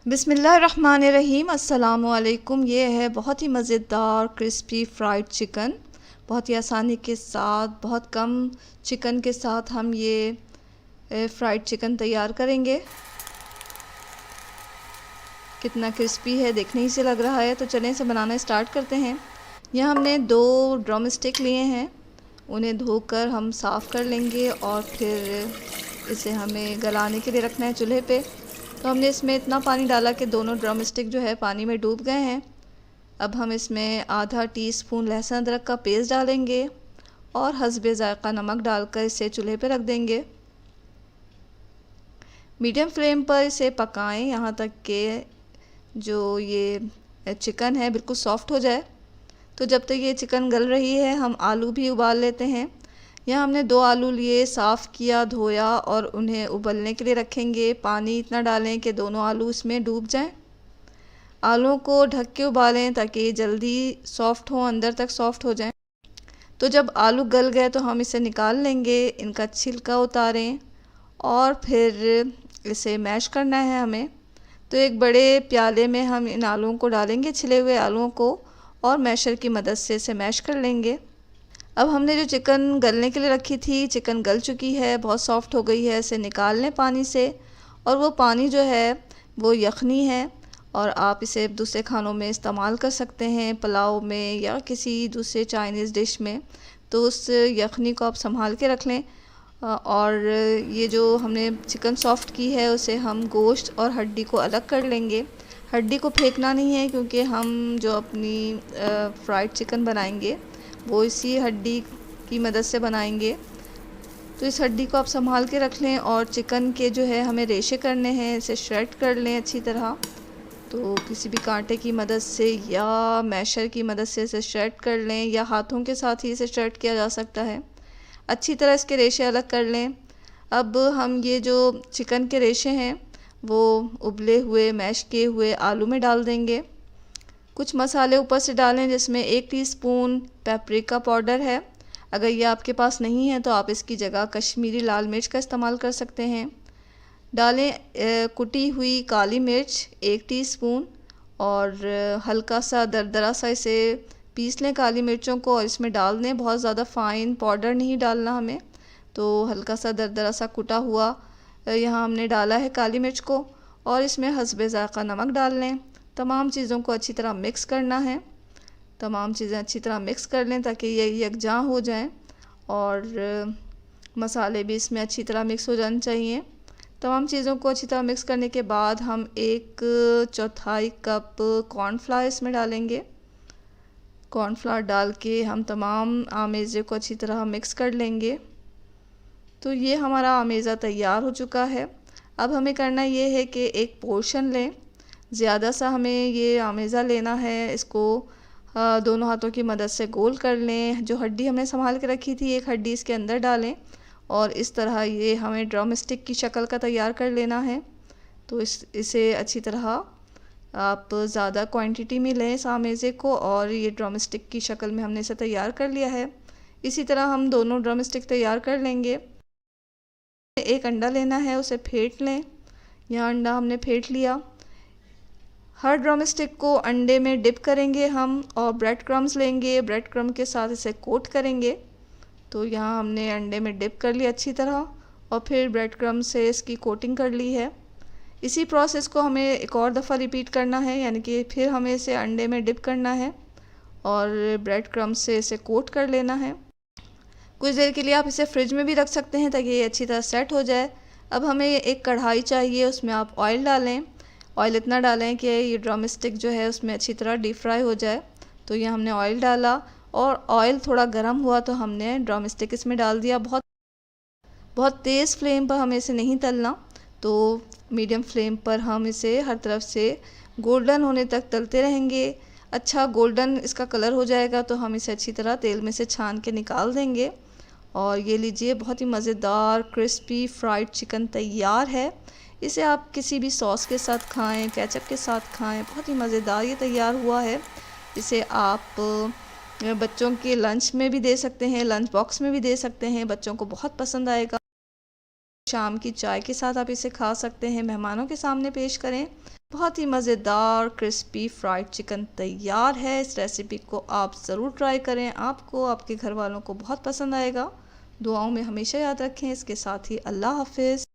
बिस्मिल्लाहिर्रहमानिर्रहीम। अस्सलामुअलैकुम। ये है बहुत ही मज़ेदार क्रिस्पी फ्राइड चिकन। बहुत ही आसानी के साथ, बहुत कम चिकन के साथ हम ये फ्राइड चिकन तैयार करेंगे। कितना क्रिस्पी है देखने ही से लग रहा है। तो चलें इसे बनाना स्टार्ट करते हैं। यहाँ हमने 2 ड्रम स्टिक लिए हैं। उन्हें धोकर हम साफ़ कर लेंगे और फिर इसे हमें गलाने के लिए रखना है चूल्हे पे। तो हमने इसमें इतना पानी डाला कि दोनों ड्रम स्टिक जो है पानी में डूब गए हैं। अब हम इसमें आधा टीस्पून लहसुन अदरक का पेस्ट डालेंगे और हस्बे ज़ायक़ा नमक डालकर इसे चूल्हे पे रख देंगे। मीडियम फ्लेम पर इसे पकाएं यहाँ तक कि जो ये चिकन है बिल्कुल सॉफ़्ट हो जाए। तो जब तक ये चिकन गल रही है हम आलू भी उबाल लेते हैं। यहाँ हमने 2 आलू लिए, साफ़ किया, धोया और उन्हें उबलने के लिए रखेंगे। पानी इतना डालें कि दोनों आलू इसमें डूब जाएं। आलूओं को ढक के उबालें ताकि ये जल्दी सॉफ़्ट हो, अंदर तक सॉफ़्ट हो जाएं। तो जब आलू गल गए तो हम इसे निकाल लेंगे, इनका छिलका उतारें और फिर इसे मैश करना है हमें। तो एक बड़े प्याले में हम इन आलूओं को डालेंगे, छिले हुए आलूओं को, और मैशर की मदद से इसे मैश कर लेंगे। अब हमने जो चिकन गलने के लिए रखी थी, चिकन गल चुकी है, बहुत सॉफ़्ट हो गई है। इसे निकाल लें पानी से, और वो पानी जो है वो यखनी है और आप इसे दूसरे खानों में इस्तेमाल कर सकते हैं, पुलाव में या किसी दूसरे चाइनीज़ डिश में। तो उस यखनी को आप संभाल के रख लें। और ये जो हमने चिकन सॉफ़्ट की है उसे हम गोश्त और हड्डी को अलग कर लेंगे। हड्डी को फेंकना नहीं है क्योंकि हम जो अपनी फ्राइड चिकन बनाएंगे वो इसी हड्डी की मदद से बनाएंगे। तो इस हड्डी को आप संभाल के रख लें। और चिकन के जो है हमें रेशे करने हैं, इसे श्रेड कर लें अच्छी तरह। तो किसी भी कांटे की मदद से या मैशर की मदद से इसे श्रेड कर लें, या हाथों के साथ ही इसे श्रेड किया जा सकता है। अच्छी तरह इसके रेशे अलग कर लें। अब हम ये जो चिकन के रेशे हैं वो उबले हुए मैश किए हुए आलू में डाल देंगे। कुछ मसाले ऊपर से डालें जिसमें 1 टीस्पून पेपरिका पाउडर है। अगर ये आपके पास नहीं है तो आप इसकी जगह कश्मीरी लाल मिर्च का इस्तेमाल कर सकते हैं। डालें कुटी हुई काली मिर्च 1 टीस्पून, और हल्का सा दरदरा सा इसे पीस लें काली मिर्चों को और इसमें डाल दें। बहुत ज़्यादा फ़ाइन पाउडर नहीं डालना हमें। तो हल्का सा दरदरा सा कुटा हुआ यहाँ हमने डाला है काली मिर्च को, और इसमें हस्बे ज़ायक़ा नमक डाल लें। तमाम चीज़ों को अच्छी तरह मिक्स करना है। तमाम चीज़ें अच्छी तरह मिक्स कर लें ताकि ये यकजां हो जाएं, और मसाले भी इसमें अच्छी तरह मिक्स हो जाने चाहिए। तमाम चीज़ों को अच्छी तरह मिक्स करने के बाद हम 1/4 कप कॉर्नफ्लावर इसमें डालेंगे। कॉर्नफ्लावर डाल के हम तमाम आमेज़े को अच्छी तरह मिक्स कर लेंगे। तो ये हमारा आमेज़ा तैयार हो चुका है। अब हमें करना ये है कि एक पोर्शन लें, ज़्यादा सा हमें ये आमेज़ा लेना है। इसको दोनों हाथों की मदद से गोल कर लें। जो हड्डी हमने संभाल के रखी थी, एक हड्डी इसके अंदर डालें और इस तरह ये हमें ड्रम स्टिक की शक्ल का तैयार कर लेना है। तो इसे अच्छी तरह आप ज़्यादा क्वांटिटी में लें इस आमेज़े को, और ये ड्रम स्टिक की शक्ल में हमने इसे तैयार कर लिया है। इसी तरह हम दोनों ड्रम स्टिक तैयार कर लेंगे। एक अंडा लेना है, उसे फेंट लें। यह अंडा हमने फेंट लिया। हर ड्रम स्टिक को अंडे में डिप करेंगे हम, और ब्रेड क्रम्स लेंगे, ब्रेड क्रम्ब के साथ इसे कोट करेंगे। तो यहाँ हमने अंडे में डिप कर लिया अच्छी तरह, और फिर ब्रेड क्रम्ब से इसकी कोटिंग कर ली है। इसी प्रोसेस को हमें एक और दफ़ा रिपीट करना है, यानी कि फिर हमें इसे अंडे में डिप करना है और ब्रेड क्रम्ब से इसे कोट कर लेना है। कुछ देर के लिए आप इसे फ्रिज में भी रख सकते हैं ताकि ये अच्छी तरह सेट हो जाए। अब हमें एक कढ़ाई चाहिए, उसमें आप ऑयल डालें। ऑयल इतना डालें कि ये ड्रम स्टिक जो है उसमें अच्छी तरह डीप फ्राई हो जाए। तो ये हमने ऑयल डाला, और ऑयल थोड़ा गर्म हुआ तो हमने ड्रम स्टिक इसमें डाल दिया। बहुत बहुत तेज़ फ्लेम पर हमें इसे नहीं तलना, तो मीडियम फ्लेम पर हम इसे हर तरफ से गोल्डन होने तक तलते रहेंगे। अच्छा गोल्डन इसका कलर हो जाएगा तो हम इसे अच्छी तरह तेल में से छान के निकाल देंगे। और ये लीजिए, बहुत ही मज़ेदार क्रिस्पी फ्राइड चिकन तैयार है। इसे आप किसी भी सॉस के साथ खाएं, केचप के साथ खाएं, बहुत ही मज़ेदार ये तैयार हुआ है। इसे आप बच्चों के लंच में भी दे सकते हैं, लंच बॉक्स में भी दे सकते हैं, बच्चों को बहुत पसंद आएगा। शाम की चाय के साथ आप इसे खा सकते हैं, मेहमानों के सामने पेश करें। बहुत ही मज़ेदार क्रिस्पी फ्राइड चिकन तैयार है। इस रेसिपी को आप ज़रूर ट्राई करें, आपको आपके घर वालों को बहुत पसंद आएगा। दुआओं में हमेशा याद रखें। इसके साथ ही अल्लाह हाफ़िज़।